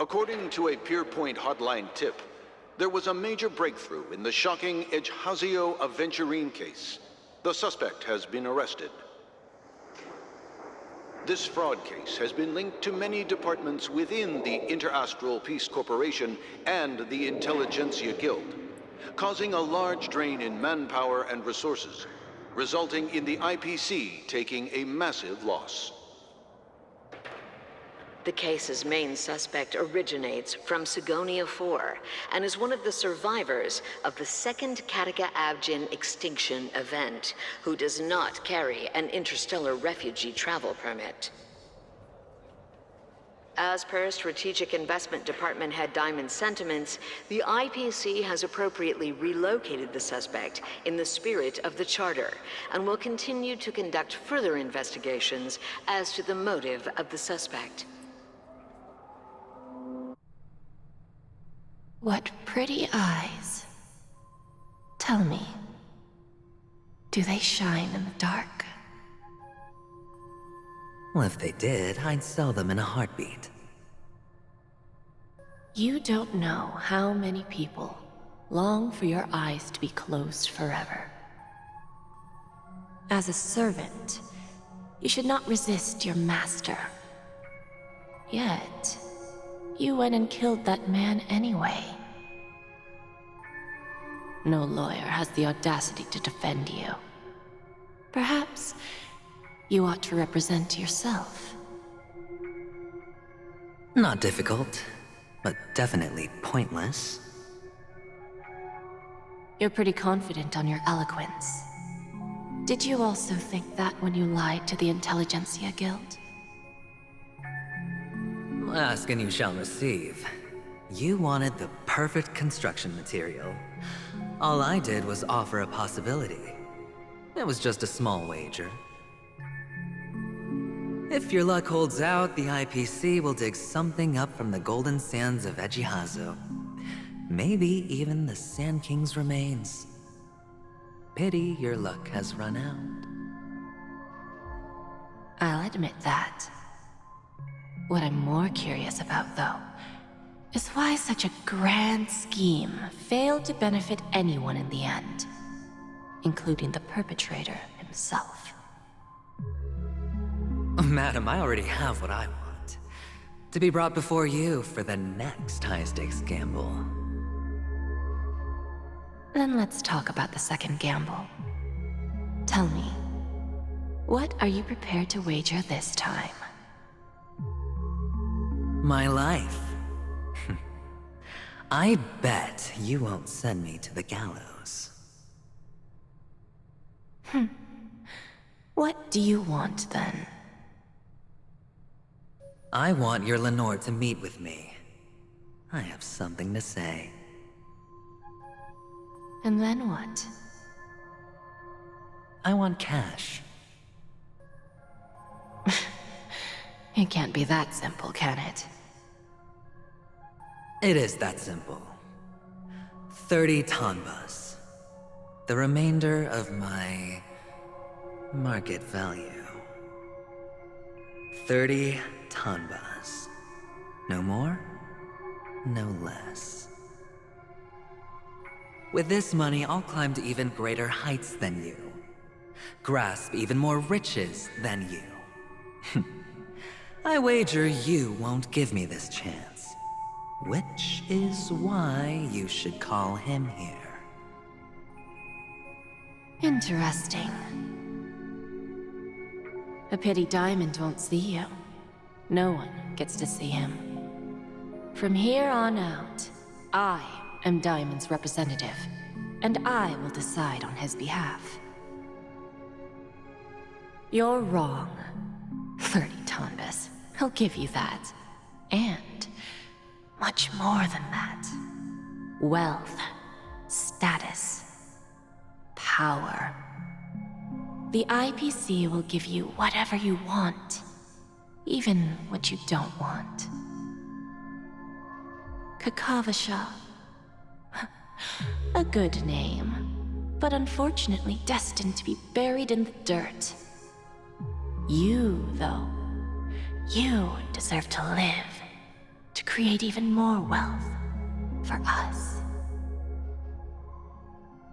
According to a Pierpoint hotline tip, there was a major breakthrough in the shocking Ejhazio Aventurine case. The suspect has been arrested. This fraud case has been linked to many departments within the Interastral Peace Corporation and the Intelligentsia Guild, causing a large drain in manpower and resources, resulting in the IPC taking a massive loss. The case's main suspect originates from Sigonia 4 and is one of the survivors of the second Kataka-Abjin extinction event, who does not carry an interstellar refugee travel permit. As per Strategic Investment Department Head Diamond's sentiments, the IPC has appropriately relocated the suspect in the spirit of the Charter and will continue to conduct further investigations as to the motive of the suspect. What pretty eyes. Tell me, do they shine in the dark? Well, if they did, I'd sell them in a heartbeat. You don't know how many people long for your eyes to be closed forever. As a servant, you should not resist your master. Yet, you went and killed that man anyway. No lawyer has the audacity to defend you. Perhaps you ought to represent yourself. Not difficult, but definitely pointless. You're pretty confident on your eloquence. Did you also think that when you lied to the Intelligentsia Guild? Ask and you shall receive. You wanted the perfect construction material. All I did was offer a possibility. It was just a small wager. If your luck holds out, the IPC will dig something up from the golden sands of Ejhazio. Maybe even the Sand King's remains. Pity your luck has run out. I'll admit that. What I'm more curious about, though, is why such a grand scheme failed to benefit anyone in the end, including the perpetrator himself. Madam, I already have what I want. To be brought before you for the next high-stakes gamble. Then let's talk about the second gamble. Tell me, what are you prepared to wager this time? My life. I bet you won't send me to the gallows. What do you want, then? I want your Lenore to meet with me. I have something to say. And then what? I want cash. It can't be that simple, can it? It is that simple. 30 tanbas. The remainder of my market value. 30 tanbas. No more, no less. With this money, I'll climb to even greater heights than you. Grasp even more riches than you. I wager you won't give me this chance. Which is why you should call him here. Interesting. A pity Diamond won't see you. No one gets to see him. From here on out, I am Diamond's representative, and I will decide on his behalf. You're wrong. 30 tanbas. I'll give you that. And much more than that. Wealth, status, power. The IPC will give you whatever you want, even what you don't want. Kakavasha. A good name, but unfortunately destined to be buried in the dirt. You, though, you deserve to live, to create even more wealth for us.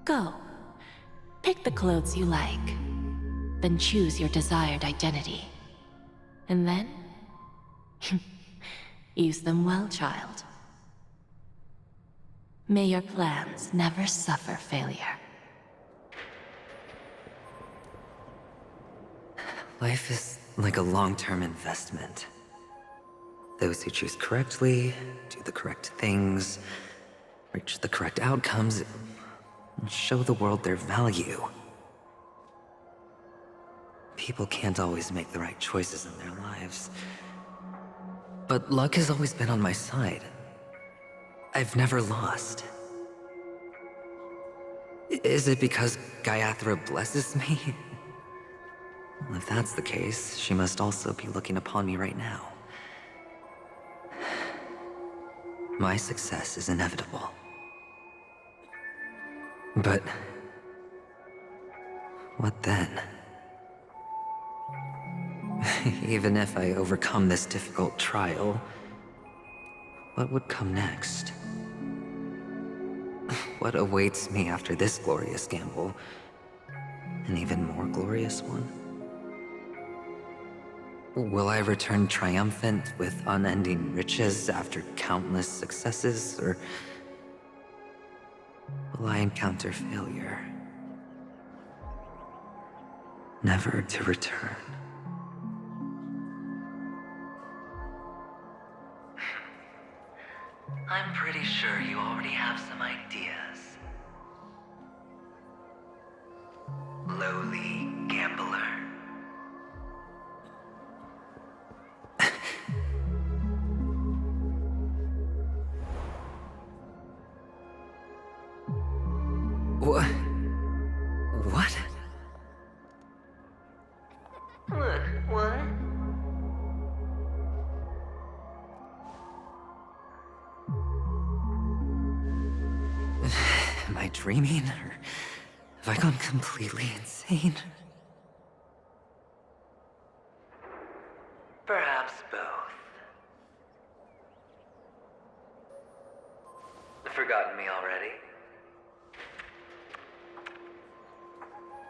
Go. Pick the clothes you like, then choose your desired identity. And then, use them well, child. May your plans never suffer failure. Life is like a long-term investment. Those who choose correctly, do the correct things, reach the correct outcomes, and show the world their value. People can't always make the right choices in their lives. But luck has always been on my side. I've never lost. Is it because Gaiathra blesses me? Well, if that's the case, she must also be looking upon me right now. My success is inevitable. But what then? Even if I overcome this difficult trial, what would come next? What awaits me after this glorious gamble? An even more glorious one? Will I return triumphant with unending riches after countless successes, or will I encounter failure, never to return? I'm pretty sure you already have some ideas. Lowly gambler. What? What? Look, what? Am I dreaming, or have I gone completely insane? Perhaps both. Forgotten me already?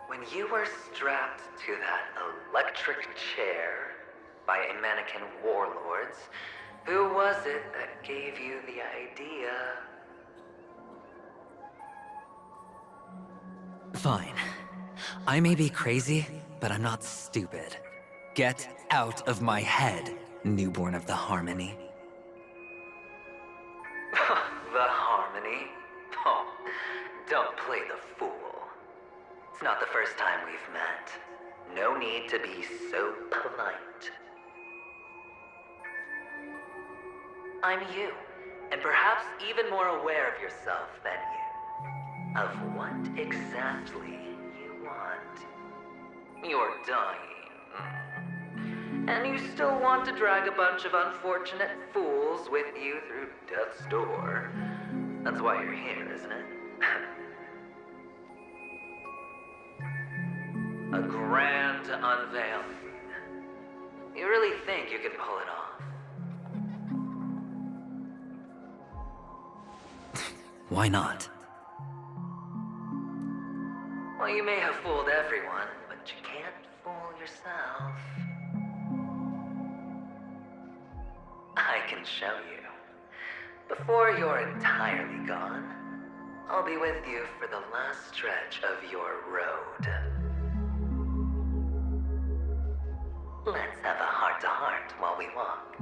When you were strapped to that electric chair by a mannequin warlords, who was it that gave you the idea? Fine. I may be crazy, but I'm not stupid. Get out of my head, newborn of the Harmony. The Harmony? Oh, don't play the fool. It's not the first time we've met. No need to be so polite. I'm you, and perhaps even more aware of yourself than you. Of what exactly you want. You're dying. And you still want to drag a bunch of unfortunate fools with you through death's door. That's why you're here, isn't it? A grand unveiling. You really think you can pull it off? Why not? Well, you may have fooled everyone, but you can't fool yourself. I can show you. Before you're entirely gone, I'll be with you for the last stretch of your road. Let's have a heart-to-heart while we walk.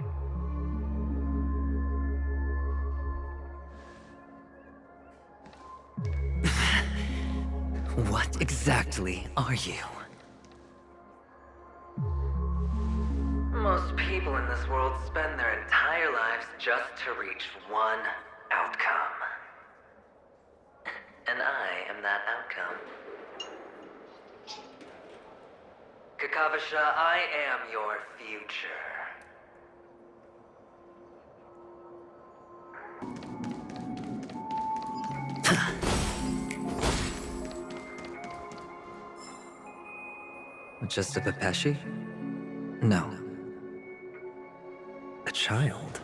What exactly are you? Most people in this world spend their entire lives just to reach one outcome. And I am that outcome. Kakavasha, I am your future. Just a Pepeshi? No. A child?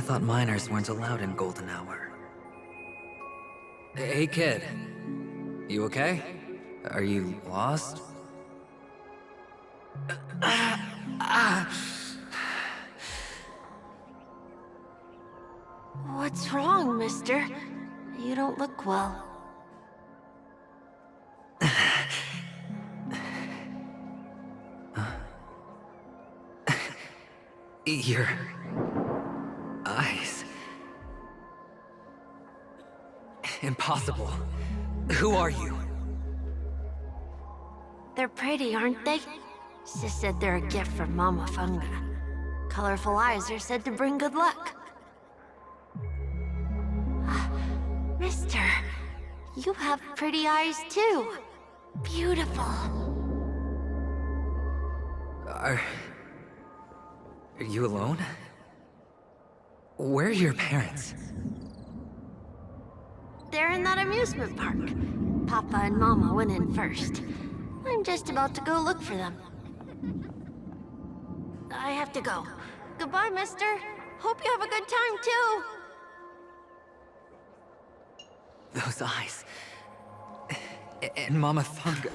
thought minors weren't allowed in Golden Hour. Hey kid, you okay? Are you lost? What's wrong, mister? You don't look well. Your eyes. Impossible. Who are you? They're pretty, aren't they? Sis said they're a gift from Mama Funga. Colorful eyes are said to bring good luck. Mister, you have pretty eyes too. Beautiful. Are you alone? Where are your parents? They're in that amusement park. Papa and Mama went in first. I'm just about to go look for them. I have to go. Goodbye, mister. Hope you have a good time, too. Those eyes. And Mama Funga.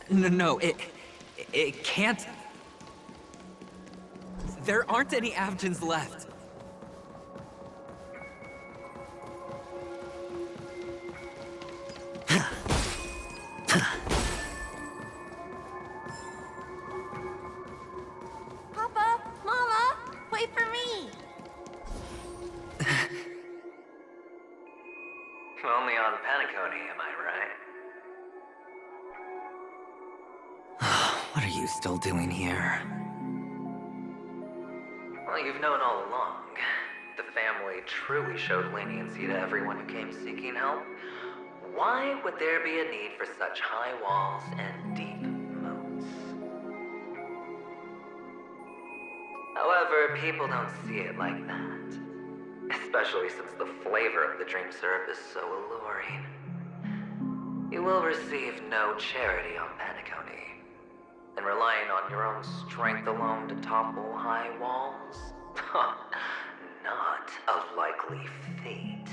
No, it can't. There aren't any Avgens left. Papa, Mama, wait for me. Only on Penacony, am I right? What are you still doing here? Well, you've known all along. The family truly showed leniency to everyone who came seeking help. Why would there be a need for such high walls and deep moats? However, people don't see it like that. Especially since the flavor of the dream syrup is so alluring. You will receive no charity on Penacony. And relying on your own strength alone to topple high walls? Not a likely fate.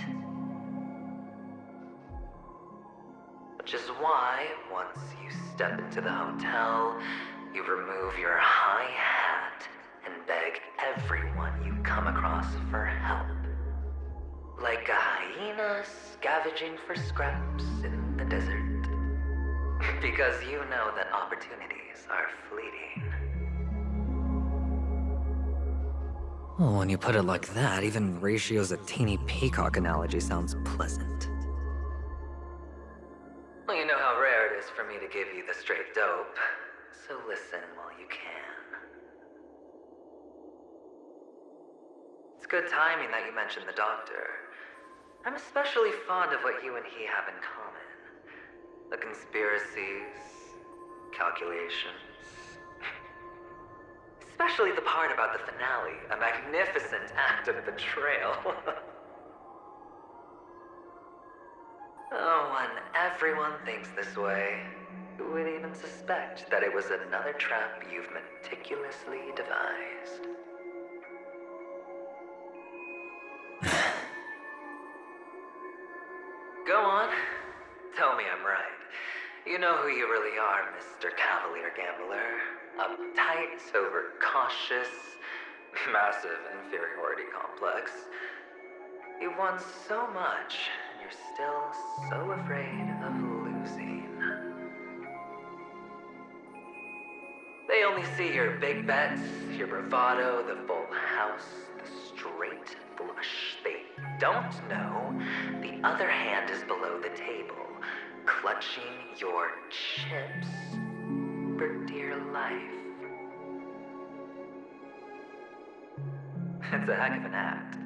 Which is why, once you step into the hotel, you remove your high hat and beg everyone you come across for help. Like a hyena scavenging for scraps in the desert. Because you know that opportunities are fleeting. Well, when you put it like that, even Ratio's a teeny peacock analogy sounds pleasant. Well, you know how rare it is for me to give you the straight dope, so listen while you can. It's good timing that you mentioned the doctor. I'm especially fond of what you and he have in common. The conspiracies, calculations. Especially the part about the finale, a magnificent act of betrayal. Oh, when everyone thinks this way, who would even suspect that it was another trap you've meticulously devised? Go on. Tell me I'm right. You know who you really are, Mr. Cavalier Gambler. Uptight, overcautious, massive inferiority complex. You've won so much, and you're still so afraid of losing. They only see your big bets, your bravado, the full house, the straight flush. They don't know the other hand is below the table, clutching your chips for dear life. It's a heck of an act.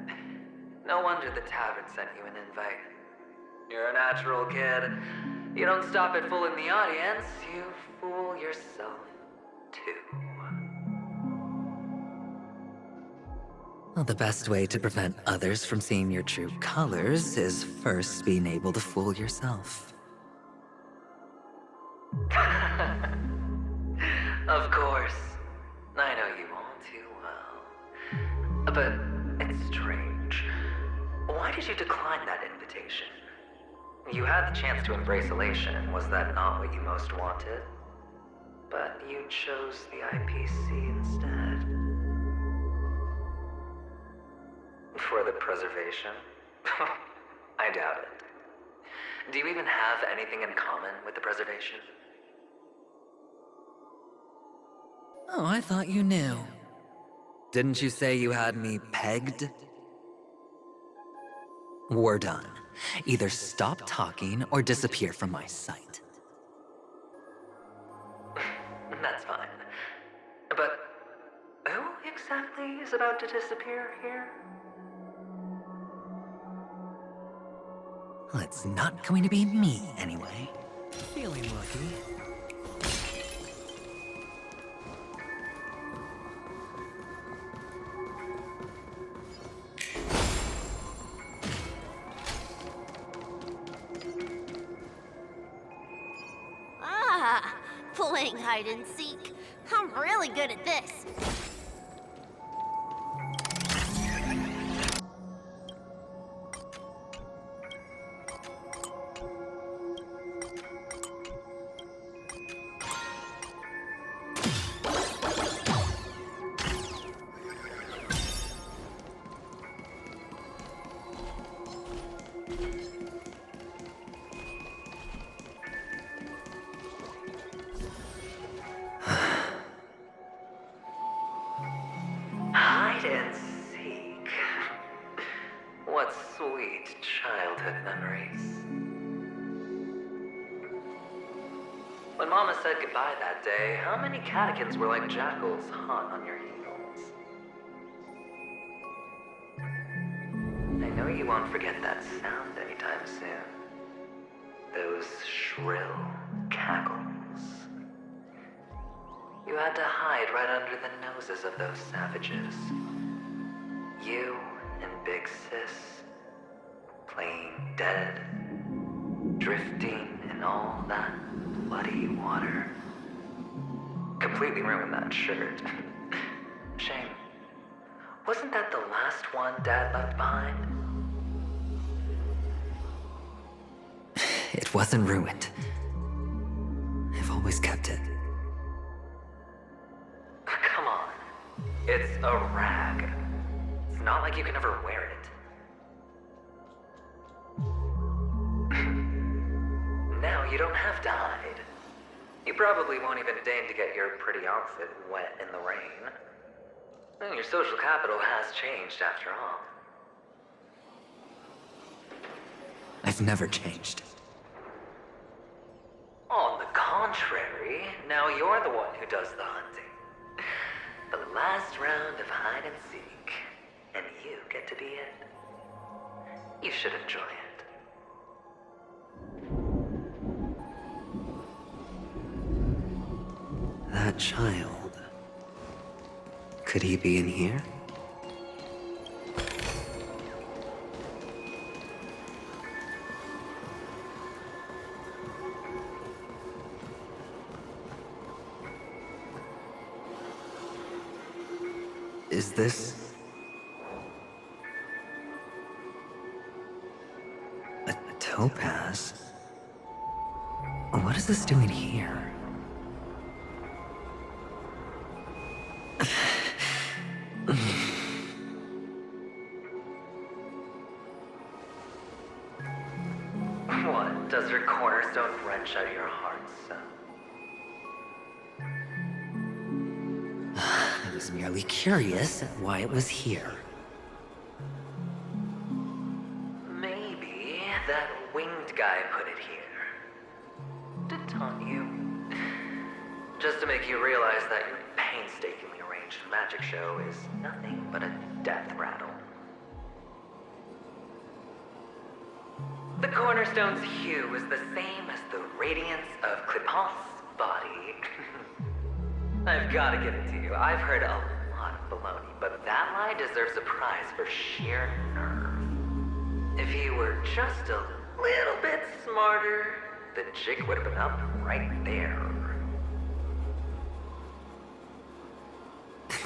No wonder the tavern sent you an invite. You're a natural kid. You don't stop at fooling the audience, you fool yourself too. Well, the best way to prevent others from seeing your true colors is first being able to fool yourself. Of course. I know you all too well. But it's strange. Why did you decline that invitation? You had the chance to embrace elation. Was that not what you most wanted? But you chose the IPC instead. For the preservation? I doubt it. Do you even have anything in common with the preservation? Oh, I thought you knew. Didn't you say you had me pegged? We're done. Either stop talking or disappear from my sight. That's fine. But who exactly is about to disappear here? Well, it's not going to be me, anyway. Feeling lucky. Playing hide and seek. I'm really good at this. Hide and seek. What sweet childhood memories. When Mama said goodbye that day, how many catechins were like jackals hot on your heels? I know you won't forget that sound anytime soon. Those shrill cackles. You had to hide right under the noses of those savages. You and Big Sis, playing dead, drifting in all that bloody water. Completely ruined that shirt. Shame. Wasn't that the last one Dad left behind? It wasn't ruined. I've always kept it. Come on. It's a rag. It's not like you can ever wear it. Now you don't have to hide. You probably won't even deign to get your pretty outfit wet in the rain. And your social capital has changed after all. I've never changed. On the contrary, now you're the one who does the hunting. The last round of hide and seek, and you get to be it. You should enjoy it. That child. Could he be in here? Is this a topaz? What is this doing here? What, does your cornerstone wrench out your heart, son? I was merely curious at why it was here. Maybe that winged guy put it here. To taunt you. Just to make you realize that your painstakingly arranged magic show is nothing but a death rattle. The cornerstone's hue is the same as the radiance of Clipot's body. I've gotta give it to you. I've heard a lot of baloney, but that lie deserves a prize for sheer nerve. If you were just a little bit smarter, the jig would have been up right there.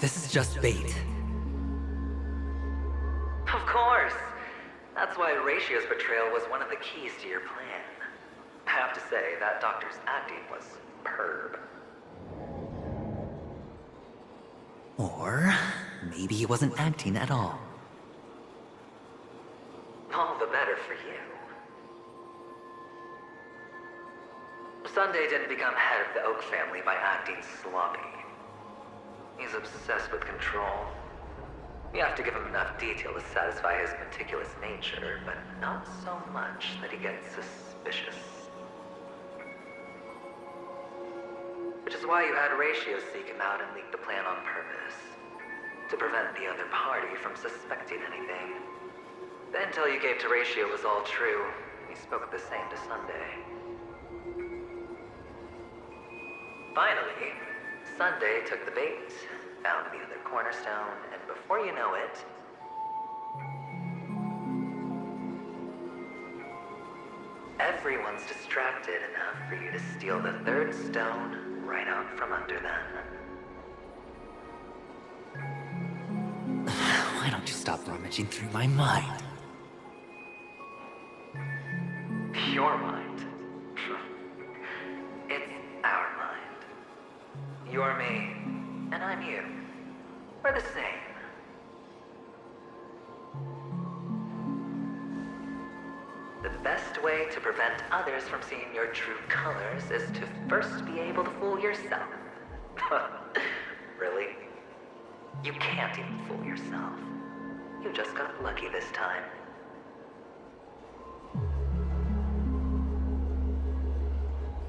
This is just bait. Of course. That's why Ratio's betrayal was one of the keys to your plan. I have to say, that doctor's acting was superb. Or maybe he wasn't acting at all. All the better for you. Sunday didn't become head of the Oak family by acting sloppy. He's obsessed with control. You have to give him enough detail to satisfy his meticulous nature, but not so much that he gets suspicious. Which is why you had Ratio seek him out and leak the plan on purpose. To prevent the other party from suspecting anything. The intel you gave to Ratio was all true. He spoke the same to Sunday. Finally, Sunday took the bait, found the other cornerstone, and before you know it, everyone's distracted enough for you to steal the third stone right out from under them. Why don't you stop rummaging through my mind? Your mind. It's our mind. You're me, and I'm you. We're the same. The best way to prevent others from seeing your true colors is to first be able to fool yourself. Really? You can't even fool yourself. You just got lucky this time.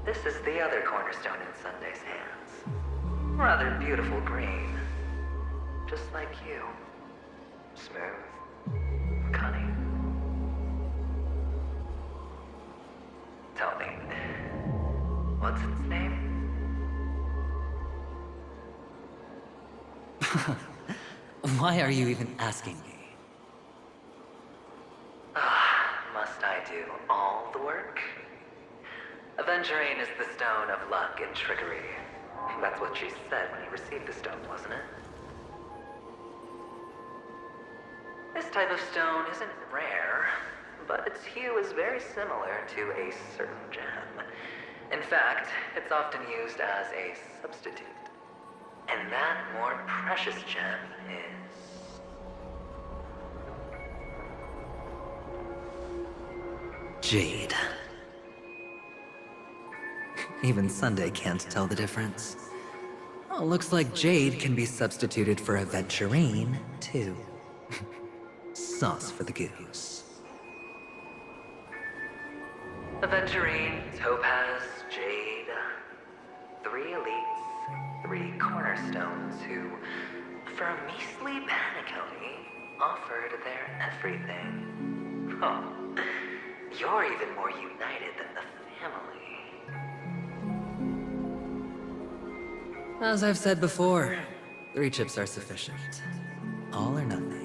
This is the other cornerstone in Sunday's hands. Rather beautiful green. Just like you. Smooth. Cunning. Tell me, what's its name? Why are you even asking me? Must I do all the work? Aventurine is the stone of luck and trickery. That's what she said when you received the stone, wasn't it? This type of stone isn't rare, but its hue is very similar to a certain gem. In fact, it's often used as a substitute. And that more precious gem is... Jade. Even Sunday can't tell the difference. Oh, looks like Jade can be substituted for Aventurine, too. Sauce for the goose. Aventurine, Topaz, Jade. 3 elites, 3 cornerstones who, for a measly Penacony, offered their everything. Oh, you're even more united than the family. As I've said before, 3 chips are sufficient. All or nothing.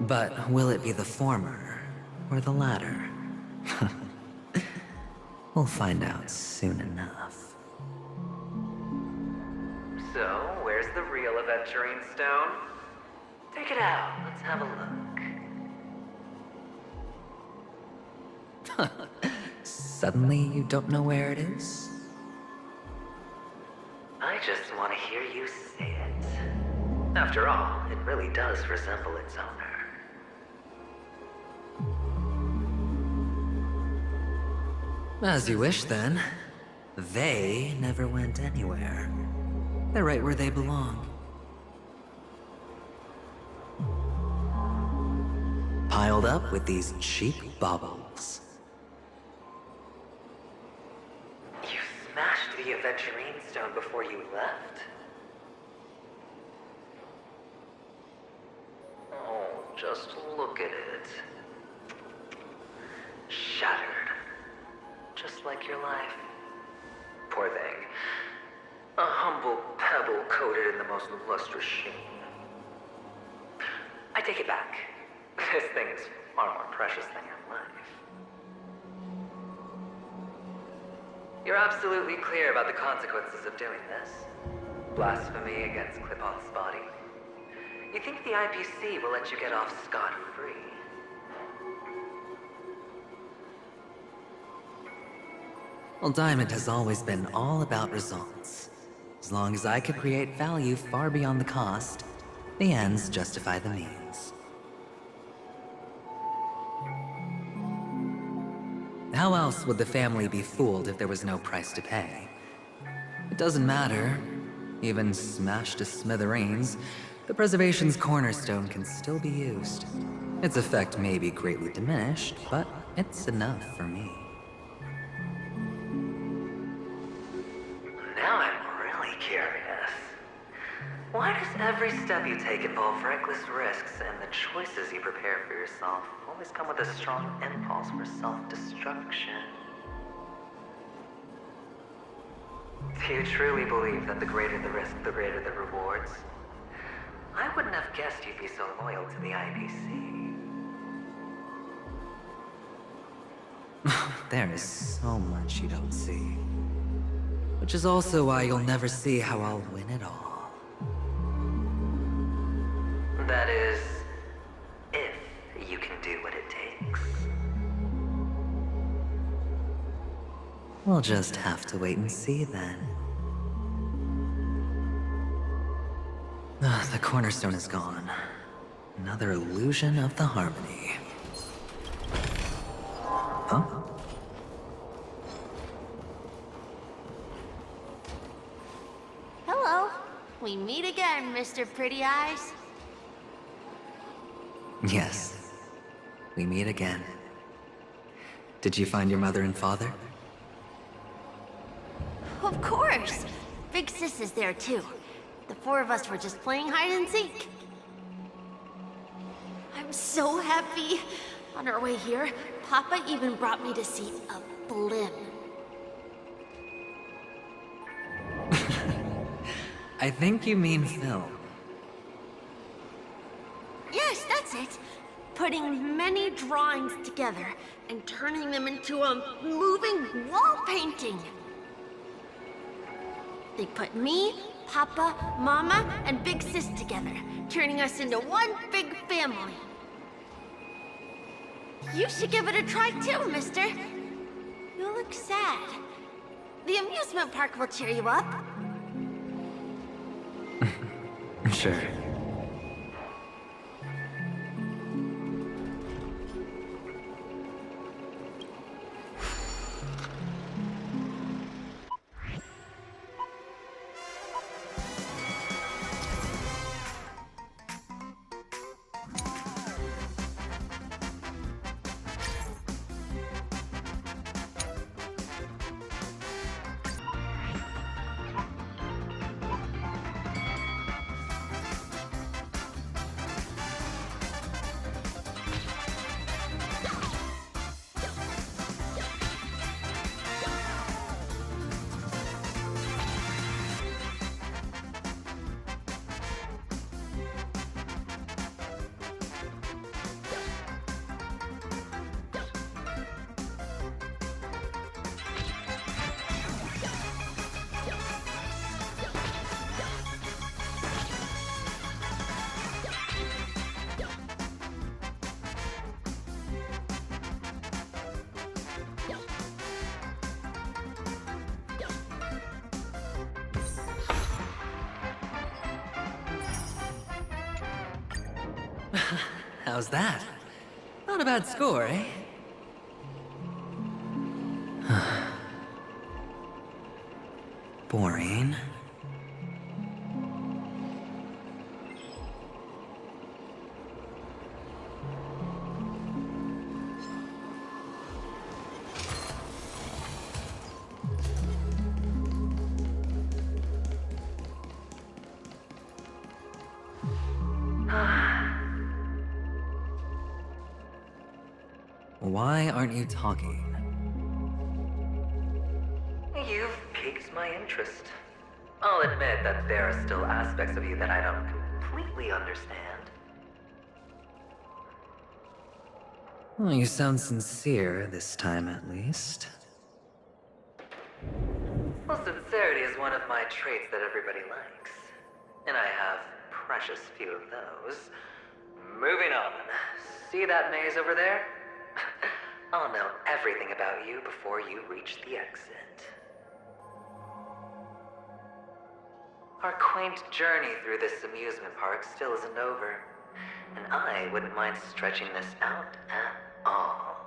But will it be the former or the latter? We'll find out soon enough. So, where's the real Aventurine stone? Take it out, let's have a look. Suddenly you don't know where it is? I just want to hear you say it. After all, it really does resemble its owner. As you wish, then. They never went anywhere. They're right where they belong. Piled up with these cheap baubles. You smashed the Aventurine stone before you left? Oh, just look at it. Shattered. Just like your life. Poor thing. A humble pebble coated in the most lustrous sheen. I take it back. This thing is far more precious than your life. You're absolutely clear about the consequences of doing this. Blasphemy against Clip-On's body. You think the IPC will let you get off scot-free? Well, Diamond has always been all about results. As long as I could create value far beyond the cost, the ends justify the means. How else would the family be fooled if there was no price to pay? It doesn't matter. Even smashed to smithereens, the preservation's cornerstone can still be used. Its effect may be greatly diminished, but it's enough for me. Now I'm really curious. Why does every step you take involve reckless risks, and the choices you prepare for yourself always come with a strong impulse for self-destruction? Do you truly believe that the greater the risk, the greater the rewards? I wouldn't have guessed you'd be so loyal to the IPC. There is so much you don't see. Which is also why you'll never see how I'll win it all. That is, if you can do what it takes. We'll just have to wait and see then. The cornerstone is gone. Another illusion of the harmony. Huh? Hello. We meet again, Mr. Pretty Eyes. Yes. We meet again. Did you find your mother and father? Of course. Big Sis is there too. The four of us were just playing hide and seek. I'm so happy. On our way here, Papa even brought me to see a blimp. I think you mean film. Yes, that's it. Putting many drawings together and turning them into a moving wall painting. They put me, Papa, Mama, and Big Sis together, turning us into one big family. You should give it a try too, mister. You look sad. The amusement park will cheer you up. Sure. How's that? Not a bad score, eh? Boring. Why aren't you talking? You've piqued my interest. I'll admit that there are still aspects of you that I don't completely understand. Well, you sound sincere this time, at least. Well, sincerity is one of my traits that everybody likes. And I have precious few of those. Moving on. See that maze over there? I'll know everything about you before you reach the exit. Our quaint journey through this amusement park still isn't over, and I wouldn't mind stretching this out at all.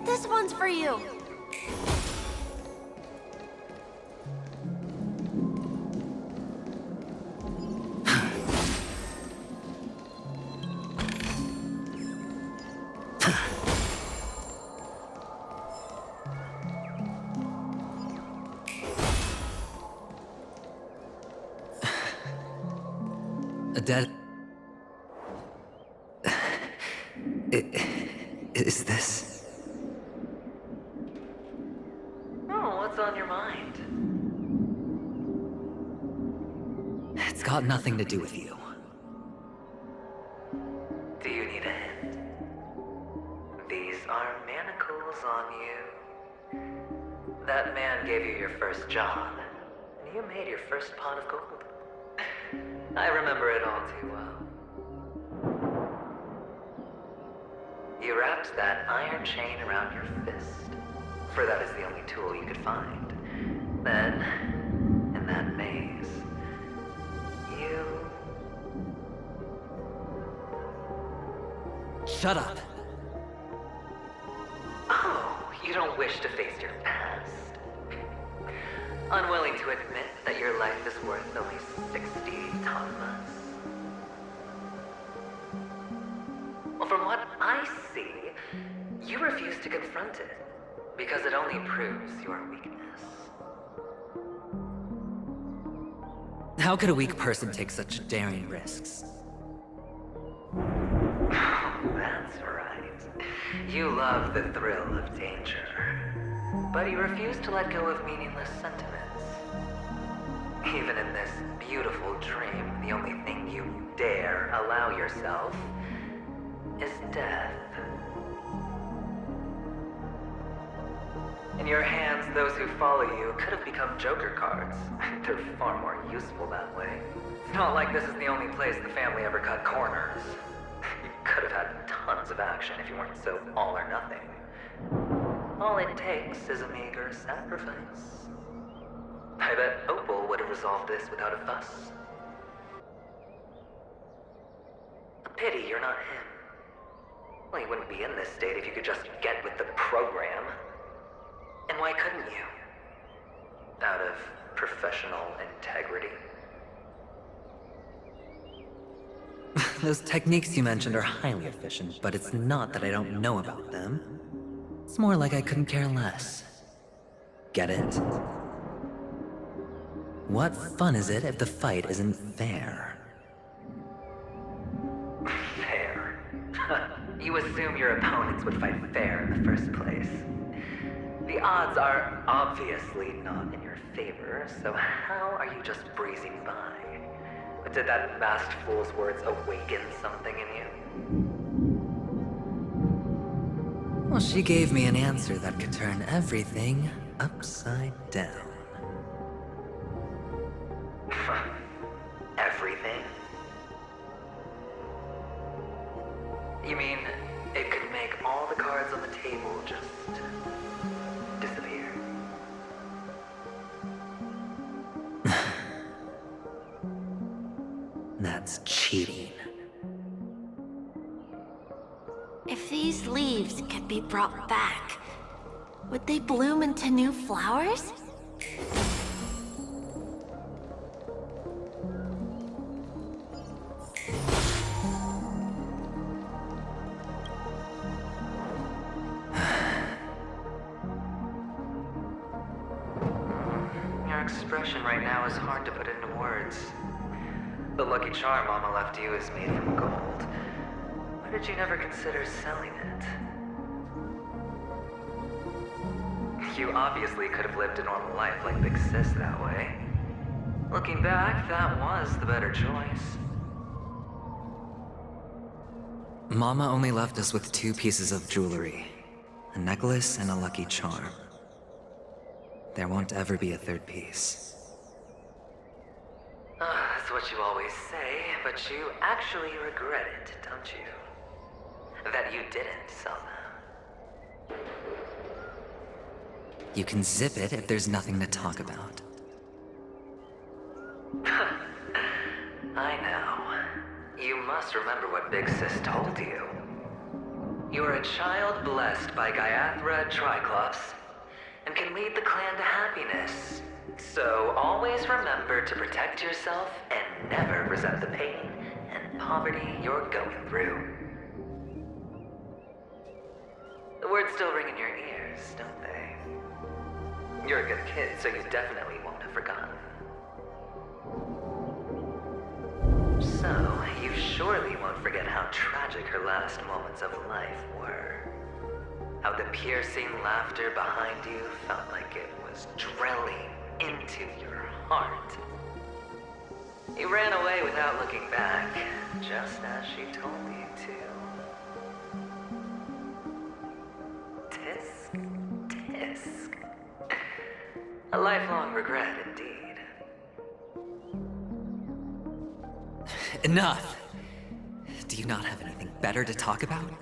This one's for you. A dead... Is this... Oh, what's on your mind? It's got nothing to do with you. Do you need a hint? These are manacles on you. That man gave you your first job, and you made your first pot of gold. I remember it all too well. You wrapped that iron chain around your fist, for that is the only tool you could find. Then, in that maze, you... Shut up! Oh, you don't wish to face your past. Unwilling to admit that your life is worth only 60 tamas. Well, from what I see, you refuse to confront it, because it only proves your weakness. How could a weak person take such daring risks? That's right. You love the thrill of danger, but you refuse to let go of meaningless sentiments. Even in this beautiful dream, the only thing you dare allow yourself is death. In your hands, those who follow you could have become Joker cards. They're far more useful that way. It's not like this is the only place the family ever cut corners. You could have had tons of action if you weren't so all or nothing. All it takes is a meager sacrifice. I bet Opal would have resolved this without a fuss. A pity you're not him. Well, you wouldn't be in this state if you could just get with the program. And why couldn't you? Out of professional integrity? Those techniques you mentioned are highly efficient, but it's not that I don't know about them. It's more like I couldn't care less. Get it? What fun is it if the fight isn't fair? Fair? You assume your opponents would fight fair in the first place. The odds are obviously not in your favor, so how are you just breezing by? Did that masked fool's words awaken something in you? Well, she gave me an answer that could turn everything upside down. Everything? You mean it could make all the cards on the table just disappear? That's cheating. If these leaves could be brought back, would they bloom into new flowers? expression right now is hard to put into words. The lucky charm Mama left you is made from gold. Why did you never consider selling it? You obviously could have lived a normal life like Big Sis that way. Looking back, that was the better choice. Mama only left us with 2 pieces of jewelry. A necklace and a lucky charm. There won't ever be a 3rd piece. That's what you always say, but you actually regret it, don't you? That you didn't sell them. You can zip it if there's nothing to talk about. I know. You must remember what Big Sis told you. You are a child blessed by Gaiathra Triclops, and can lead the clan to happiness. So always remember to protect yourself and never resent the pain and poverty you're going through. The words still ring in your ears, don't they? You're a good kid, so you definitely won't have forgotten. So, you surely won't forget how tragic her last moments of life were. How the piercing laughter behind you felt like it was drilling into your heart. You ran away without looking back, just as she told you to. Tisk, tisk. A lifelong regret indeed. Enough! Do you not have anything better to talk about?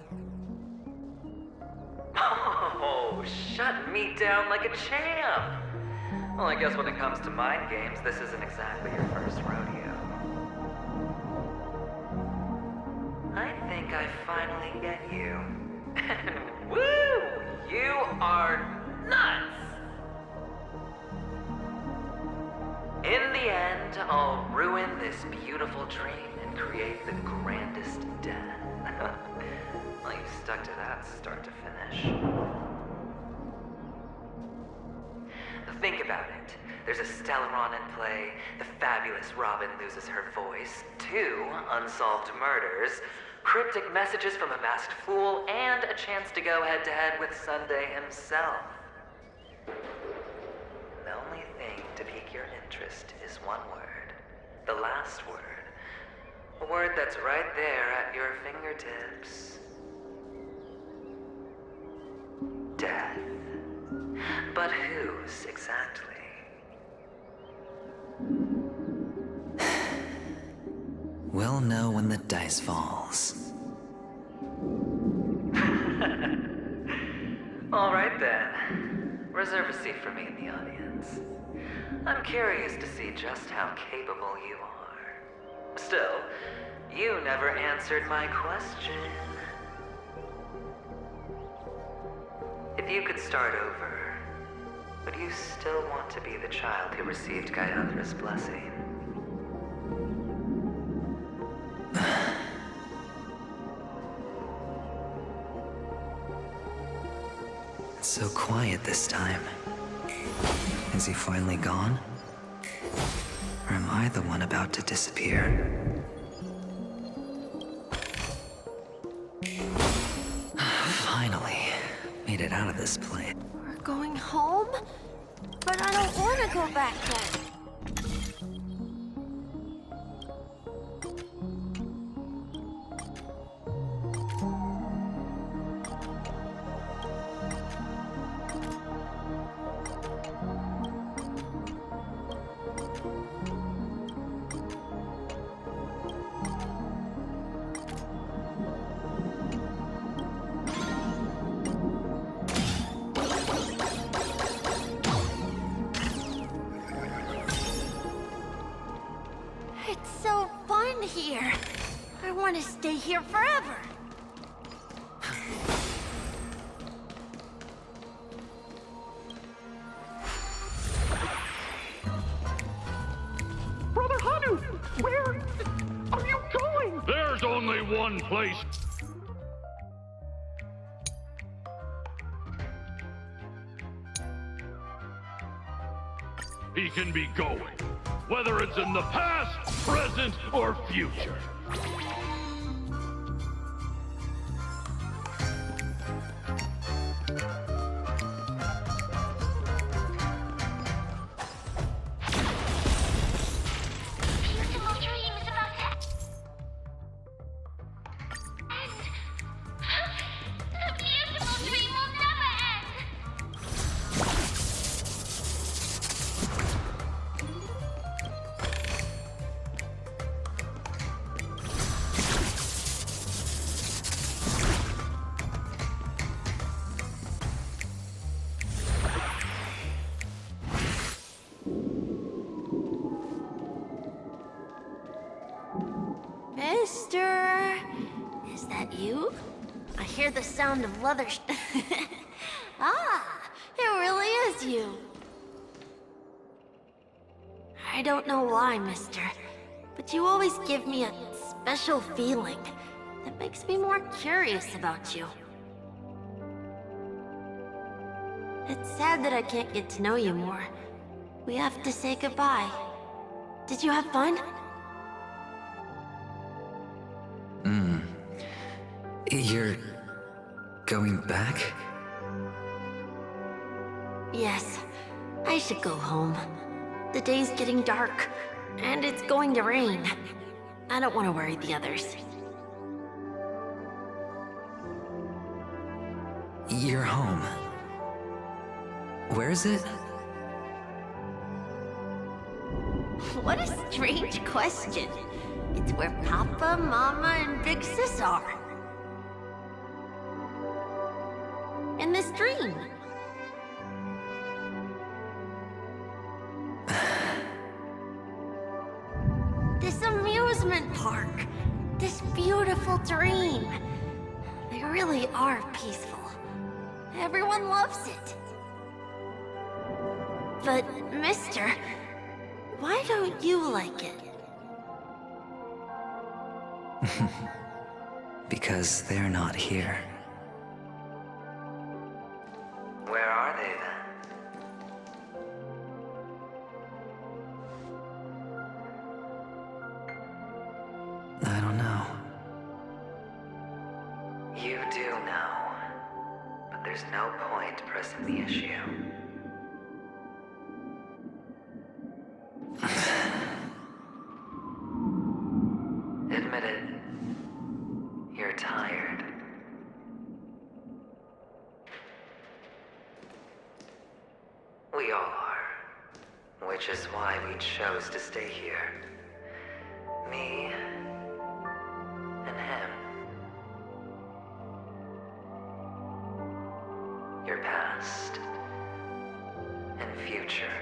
Oh, shut me down like a champ! Well, I guess when it comes to mind games, this isn't exactly your first rodeo. I think I finally get you. And woo! You are nuts! In the end, I'll ruin this beautiful dream and create the grandest death. Well, you stuck to that start to finish. Think about it. There's a Stellaron in play, the fabulous Robin loses her voice, 2 unsolved murders, cryptic messages from a masked fool, and a chance to go head-to-head with Sunday himself. The only thing to pique your interest is one word. The last word. A word that's right there at your fingertips. Death. But whose exactly? We'll know when the dice falls. All right then. Reserve a seat for me in the audience. I'm curious to see just how capable you are. Still, you never answered my question. If you could start over, would you still want to be the child who received Gaiathra's blessing? It's so quiet this time. Is he finally gone? Or am I the one about to disappear? Finally, made it out of this place. We're going home? But I don't want to go back then. It's so fun here. I want to stay here forever. Brother Hanu, where are you going? There's only one place. he can be going. Whether it's in the past, present, or future. Beautiful dreams about to end. The beautiful dream will never end. Mister, is that you? I hear the sound of leather. Ah, it really is you. I don't know why, mister, but you always give me a special feeling that makes me more curious about you. It's sad that I can't get to know you more. We have to say goodbye. Did you have fun? You're going back? Yes, I should go home. The day's getting dark, and it's going to rain. I don't want to worry the others. You're home. Where is it? What a strange question. It's where Papa, Mama, and Big Sis are. In this dream. This amusement park. This beautiful dream. They really are peaceful. Everyone loves it. But, mister, why don't you like it? Because they're not here. Where are they then? I don't know. You do know. But there's no point pressing the issue. Admit it. You're tired. We all are. Which is why we chose to stay here. Me and him. Your past and future.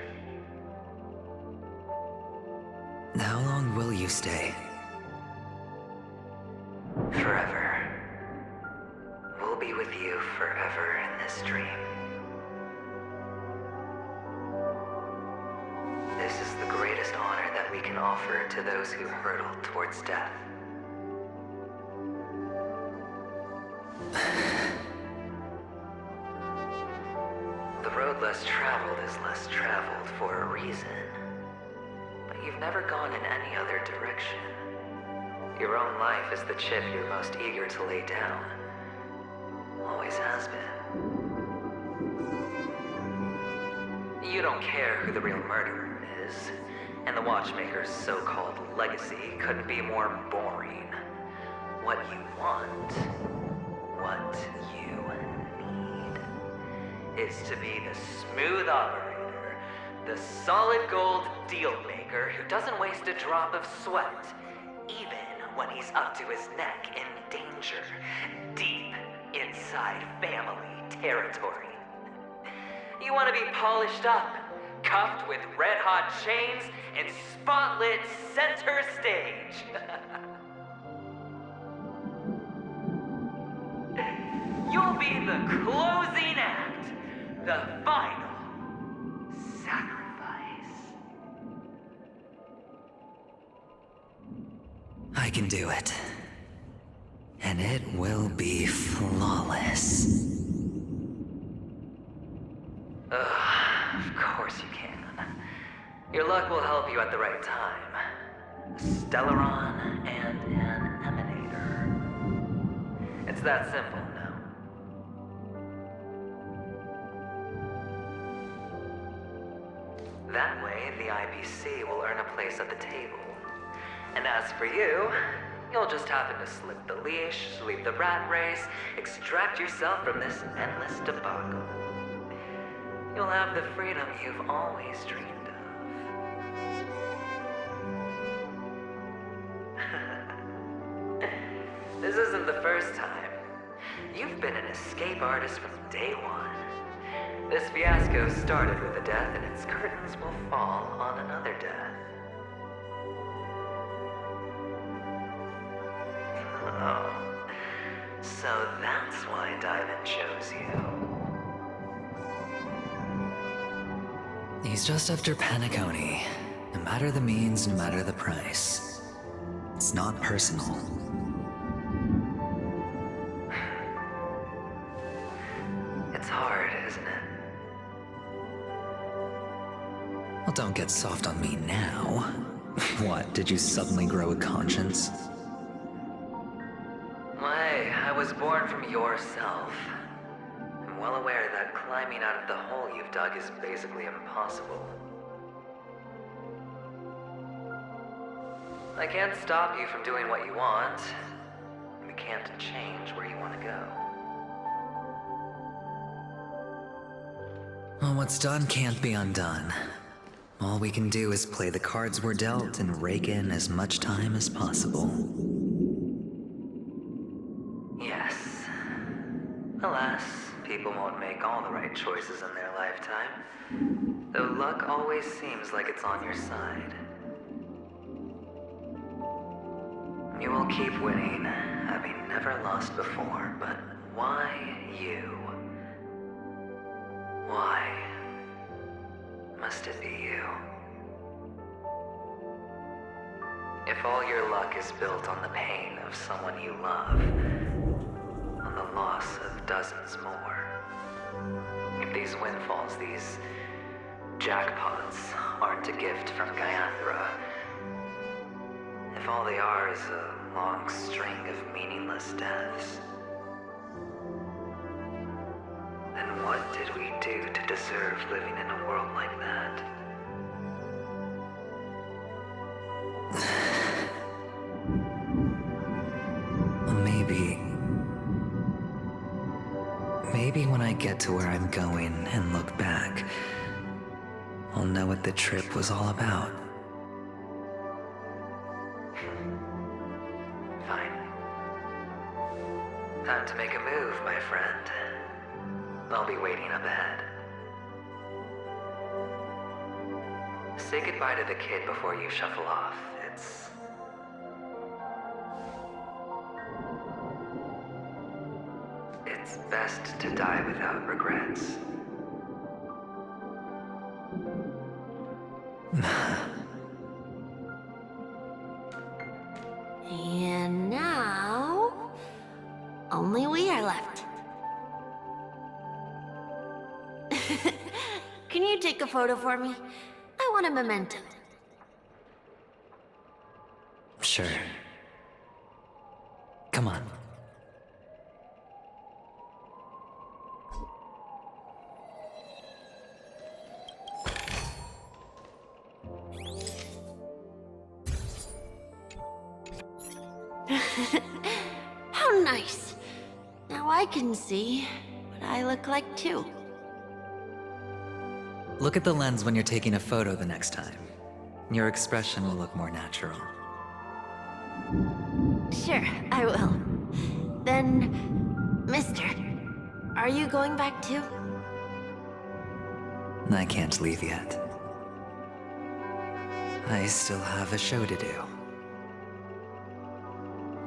How long will you stay? Forever. We'll be with you forever in this dream. This is the greatest honor that we can offer to those who hurtle towards death. The road less traveled is less traveled for a reason. But you've never gone in any other direction. Your own life is the chip you're most eager to lay down. Always has been. You don't care who the real murderer is, and the Watchmaker's so-called legacy couldn't be more boring. What you want, what you need, is to be the smooth operator, the solid gold deal maker who doesn't waste a drop of sweat, even when he's up to his neck in danger, deep inside family territory. You want to be polished up, cuffed with red-hot chains, and spotlit center stage. You'll be the closing act, the final sacrifice. I can do it. And it will be flawless. Of course you can. Your luck will help you at the right time. A Stellaron and an Emanator. It's that simple now. That way, the IPC will earn a place at the table. And as for you, you'll just happen to slip the leash, sweep the rat race, extract yourself from this endless debacle. You'll have the freedom you've always dreamed of. This isn't the first time. You've been an escape artist from day one. This fiasco started with a death, and its curtains will fall on another death. Oh, so that's why Diamond chose you. He's just after Penacony. No matter the means, no matter the price. It's not personal. It's hard, isn't it? Well, don't get soft on me now. What, did you suddenly grow a conscience? Why, I was born from yourself. I'm well aware that climbing out of the hole you've dug is basically impossible. I can't stop you from doing what you want. We can't change where you want to go. Well, what's done can't be undone. All we can do is play the cards we're dealt and rake in as much time as possible. Yes. Alas, people won't make all the right choices in their lifetime. Though luck always seems like it's on your side. You will keep winning, having never lost before, but why you? Why must it be you? If all your luck is built on the pain of someone you love, on the loss of dozens more, if these windfalls, these jackpots, aren't a gift from Gaiathra, if all they are is a long string of meaningless deaths, then what did we do to deserve living in a world like that? Well, maybe when I get to where I'm going and look back, I'll know what the trip was all about. Fine. Time to make a move, my friend. I'll be waiting up ahead. Say goodbye to the kid before you shuffle off. It's best to die without regrets. And now, only we are left. Can you take a photo for me? I want a memento. Sure. Come on. How nice. Now I can see what I look like too. Look at the lens when you're taking a photo the next time. Your expression will look more natural. Sure, I will. Then, mister, are you going back too? I can't leave yet. I still have a show to do.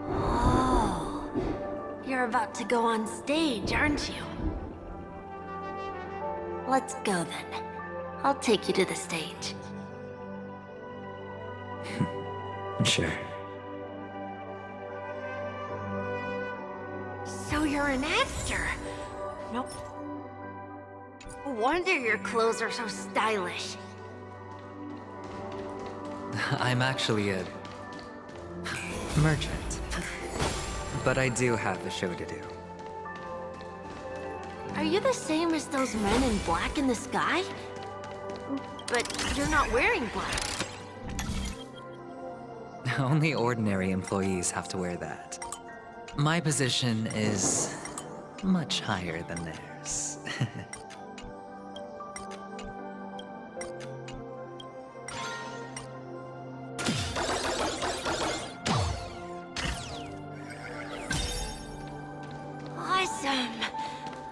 Oh, you're about to go on stage, aren't you? Let's go then. I'll take you to the stage. Sure. So you're an actor? Nope. No wonder your clothes are so stylish. I'm actually a merchant. But I do have a show to do. Are you the same as those men in black in the sky? But you're not wearing black. Only ordinary employees have to wear that. My position is much higher than theirs. Awesome.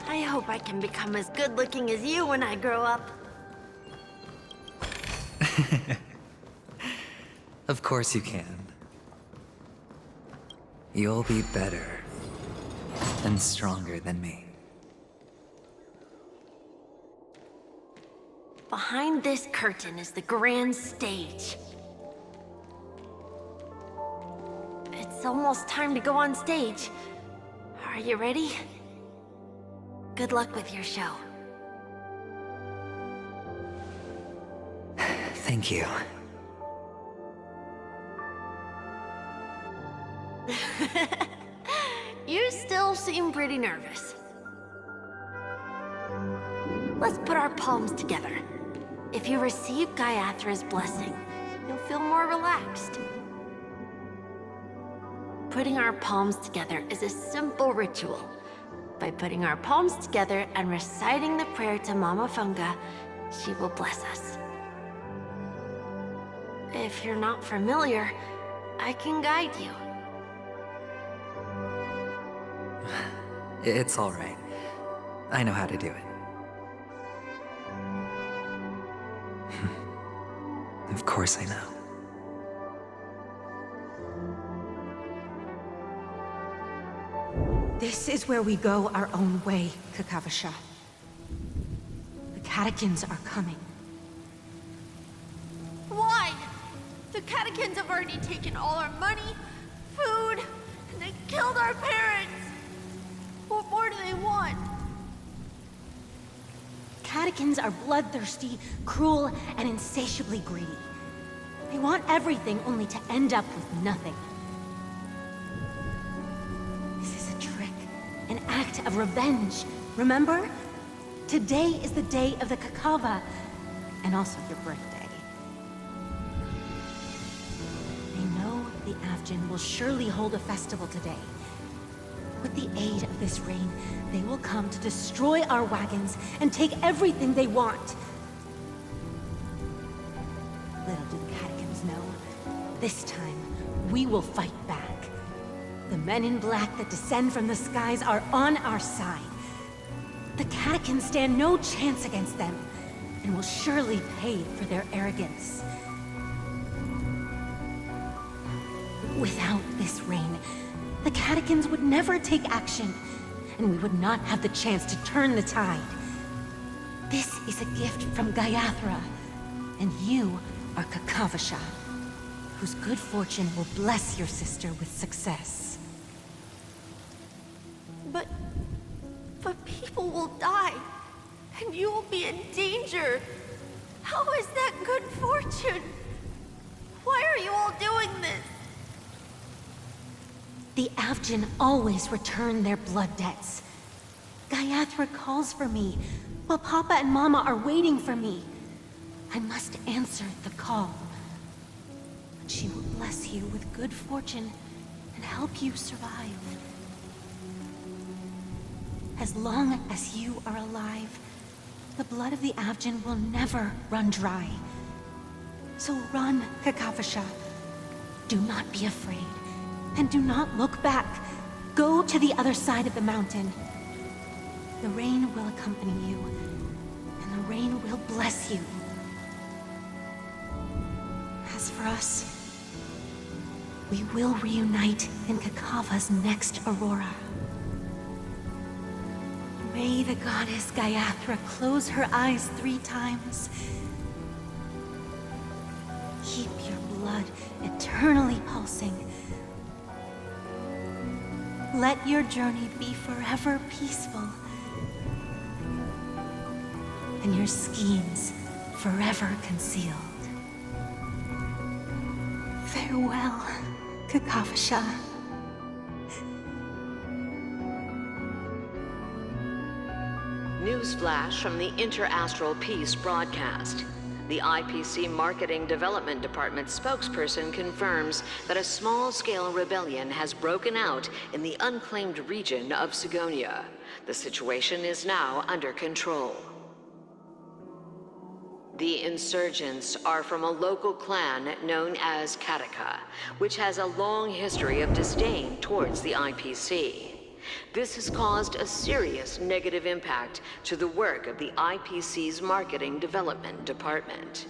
I hope I can become as good looking as you when I grow up. Of course you can. You'll be better and stronger than me. Behind this curtain is the grand stage. It's almost time to go on stage. Are you ready? Good luck with your show. Thank you. You still seem pretty nervous. Let's put our palms together. If you receive Gaiathra's blessing, you'll feel more relaxed. Putting our palms together is a simple ritual. By putting our palms together and reciting the prayer to Mama Funga, she will bless us. If you're not familiar, I can guide you. It's all right. I know how to do it. Of course I know. This is where we go our own way, Kakavasha. The catechins are coming. Why? The catechins have already taken all our money, food, and they killed our parents. What more do they want? Catechins are bloodthirsty, cruel, and insatiably greedy. They want everything only to end up with nothing. This is a trick, an act of revenge. Remember? Today is the day of the Kakava, and also your birthday. They know the Avgin will surely hold a festival today. With the aid of this rain, they will come to destroy our wagons and take everything they want. Little do the catechins know, this time we will fight back. The men in black that descend from the skies are on our side. The catechins stand no chance against them, and will surely pay for their arrogance. Without this rain, the catechins would never take action, and we would not have the chance to turn the tide. This is a gift from Gaiathra, and you are Kakavasha, whose good fortune will bless your sister with success. But people will die, and you will be in danger. How is that good fortune? Why are you all doing this? The Avgin always return their blood debts. Gaiathra calls for me, while Papa and Mama are waiting for me. I must answer the call. But she will bless you with good fortune and help you survive. As long as you are alive, the blood of the Avgin will never run dry. So run, Kakavasha. Do not be afraid. And do not look back. Go to the other side of the mountain. The rain will accompany you, and the rain will bless you. As for us, we will reunite in Kakava's next aurora. May the goddess Gaiathra close her eyes 3 times. Keep your blood eternally pulsing. Let your journey be forever peaceful, and your schemes forever concealed. Farewell, Kakavasha. Newsflash from the Inter-Astral Peace broadcast. The IPC Marketing Development Department spokesperson confirms that a small-scale rebellion has broken out in the unclaimed region of Sigonia. The situation is now under control. The insurgents are from a local clan known as Kataka, which has a long history of disdain towards the IPC. This has caused a serious negative impact to the work of the IPC's Marketing Development Department.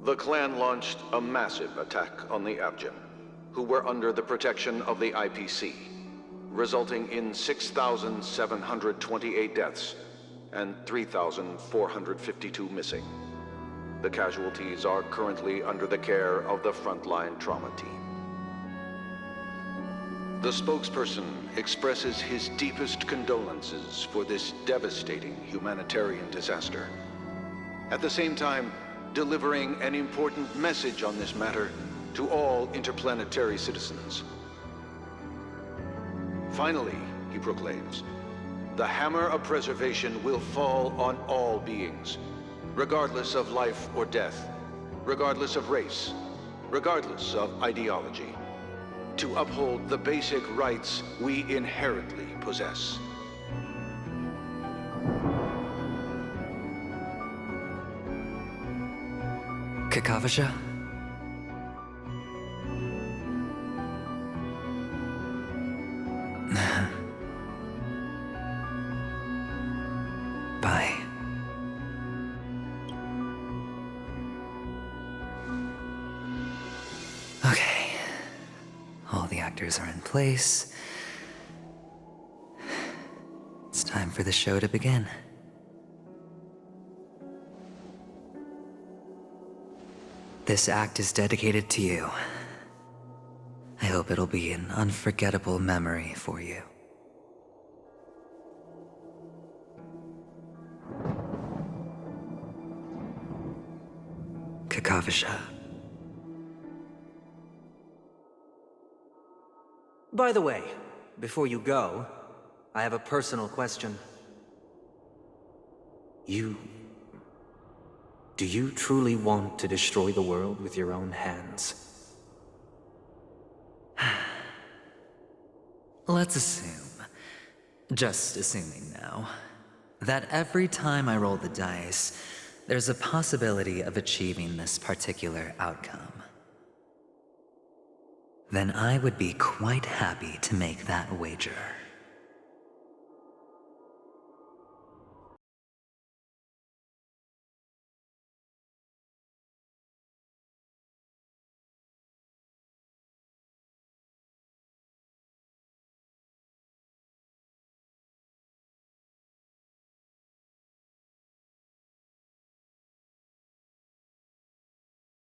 The clan launched a massive attack on the Abjin, who were under the protection of the IPC, resulting in 6,728 deaths and 3,452 missing. The casualties are currently under the care of the frontline trauma team. The spokesperson expresses his deepest condolences for this devastating humanitarian disaster. At the same time, delivering an important message on this matter to all interplanetary citizens. Finally, he proclaims, the hammer of preservation will fall on all beings, regardless of life or death, regardless of race, regardless of ideology, to uphold the basic rights we inherently possess. Kakavasha? Bye. Okay. All the actors are in place. It's time for the show to begin. This act is dedicated to you. I hope it'll be an unforgettable memory for you. Kakavasha. By the way, before you go, I have a personal question. Do you truly want to destroy the world with your own hands? Let's assume, just assuming now, that every time I roll the dice, there's a possibility of achieving this particular outcome. Then I would be quite happy to make that wager.